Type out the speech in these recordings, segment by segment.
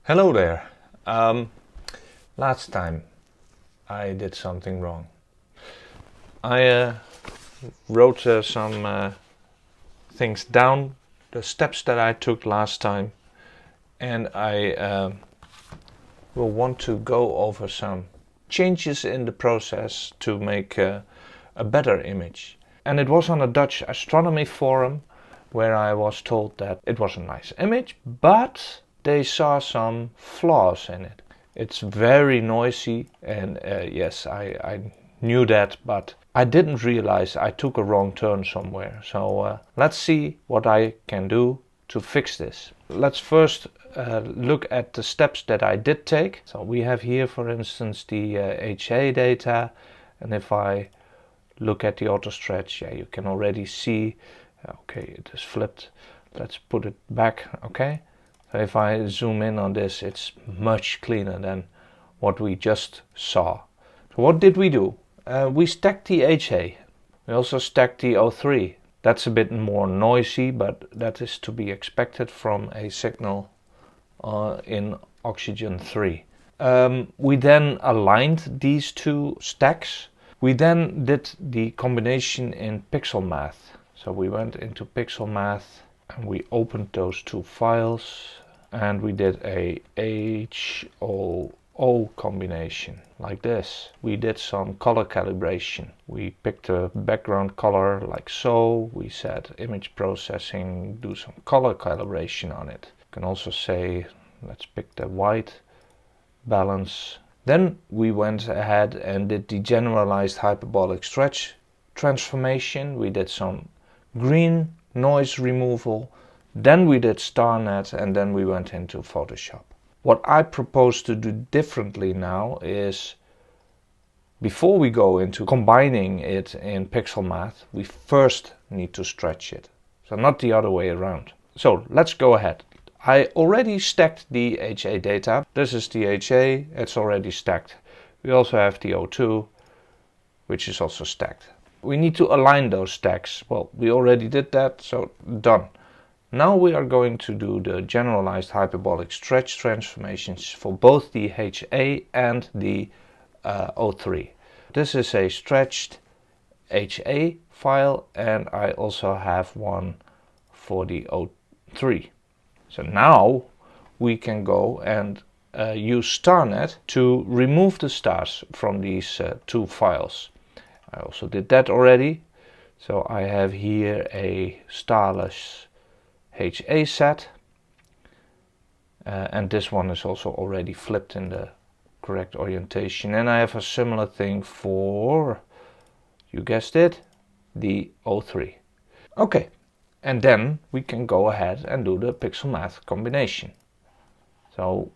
Hello there. Last time I did something wrong. I wrote some things down, the steps that I took last time, and I will want to go over some changes in the process to make a better image. And it was on a Dutch astronomy forum where I was told that it was a nice image, but they saw some flaws in it. It's very noisy, and yes, I knew that, but I didn't realize I took a wrong turn somewhere. So let's see what I can do to fix this. Let's first look at the steps that I did take. So we have here, for instance, the HA data, and if I look at the auto stretch, yeah, you can already see, okay, it is flipped. Let's put it back, okay. So if I zoom in on this, it's much cleaner than what we just saw. So what did we do? We stacked the HA. We also stacked the O3. That's a bit more noisy, but that is to be expected from a signal in oxygen 3. We then aligned these two stacks. We then did the combination in pixel math. So we went into pixel math and we opened those two files and we did a HOO combination like this. We did some color calibration. We picked a background color like so. We said image processing, do some color calibration on it. You can also say, let's pick the white balance. Then we went ahead and did the generalized hyperbolic stretch transformation. We did some green noise removal. Then we did Starnet, and then we went into Photoshop. What I propose to do differently now is, before we go into combining it in pixel math, we first need to stretch it. So not the other way around. So let's go ahead. I already stacked the HA data. This is the HA, it's already stacked. We also have the O2, which is also stacked. We need to align those stacks. Well, we already did that, so done. Now we are going to do the generalized hyperbolic stretch transformations for both the HA and the O3. This is a stretched HA file, and I also have one for the O3. So now we can go and use Starnet to remove the stars from these two files. I also did that already. So I have here a starless HA set, and this one is also already flipped in the correct orientation, and I have a similar thing for, you guessed it, the O3. Okay, and then we can go ahead and do the pixel math combination. So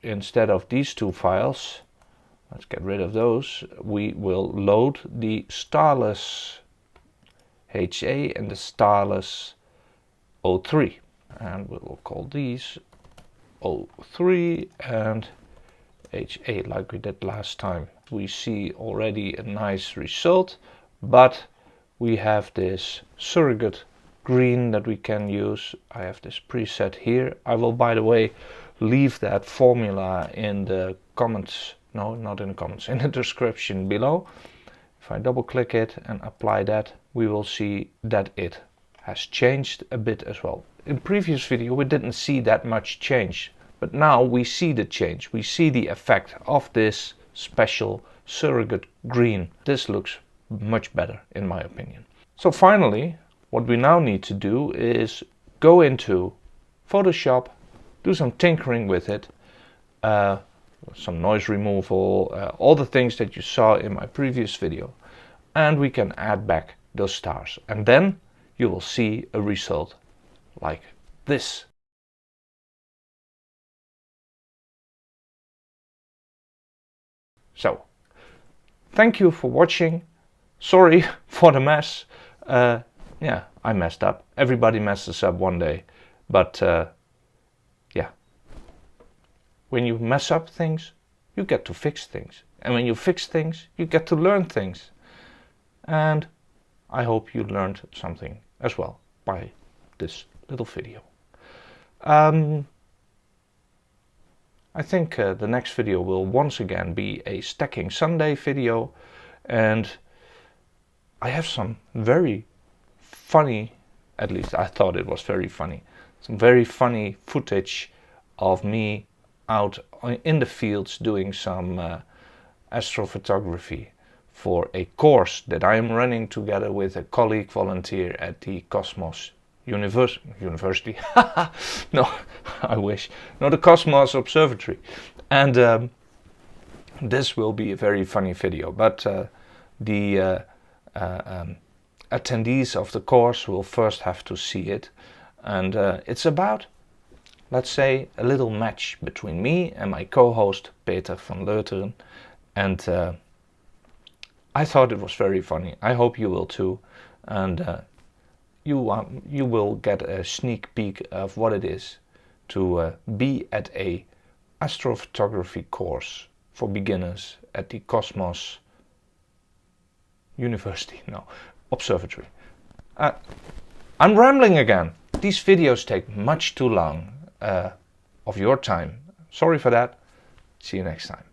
instead of these two files, let's get rid of those, we will load the starless HA and the starless O3, and we will call these O3 and HA like we did last time. We see already a nice result, but we have this surrogate green that we can use. I have this preset here. I will, by the way, leave that formula in the comments, no, not in the comments, in the description below. If I double click it and apply that, we will see that it has changed a bit as well. In previous video we didn't see that much change, but now we see the change. We see the effect of this special surrogate green. This looks much better in my opinion. So finally, what we now need to do is go into Photoshop, do some tinkering with it, some noise removal, all the things that you saw in my previous video, and we can add back those stars, and then you will see a result like this. So, thank you for watching. Sorry for the mess. Yeah, I messed up. Everybody messes up one day. But yeah, when you mess up things, you get to fix things. And when you fix things, you get to learn things. And I hope you learned something as well by this little video. I think the next video will once again be a Stacking Sunday video, and I have some very funny, at least I thought it was very funny, some very funny footage of me out in the fields doing some astrophotography for a course that I am running together with a colleague volunteer at the Cosmos University. No, I wish. No, the Cosmos Observatory. And this will be a very funny video, but the attendees of the course will first have to see it. And it's about, let's say, a little match between me and my co-host Peter van Leuteren. And I thought it was very funny. I hope you will too. And you will get a sneak peek of what it is to be at a astrophotography course for beginners at the Cosmos University, no, Observatory. I'm rambling again. These videos take much too long of your time. Sorry for that. See you next time.